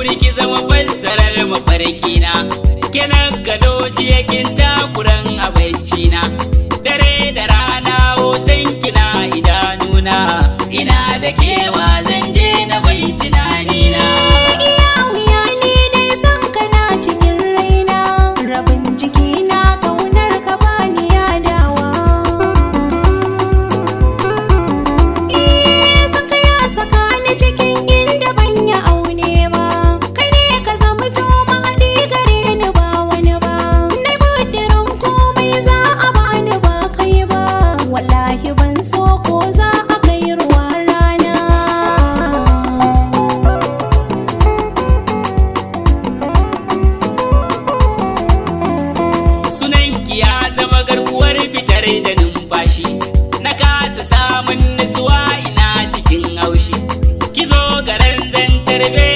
buri ki zama fassarar mafarkina, kina gado jiyakin takuran abincina, dare da rana hoton kina idanuna, ina da kewa zan je na bai tunanina. Iya wuya ne dai san kana cikin raina, rabin jikina kaunar ka bani yadawa. San ka ya saka ni cikin inda ban yi aune ba, kai ne ka zama to mahaɗi gare ni ba wani ba, na budirin komai za a bani ba kai ba, wallahi ban so ko za a kai ruwa rana. Sunanki ya zama garkuwar fitar da numfashi, na kasa samun nutsuwa ina cikin haushi, ki zo garin zan tarbe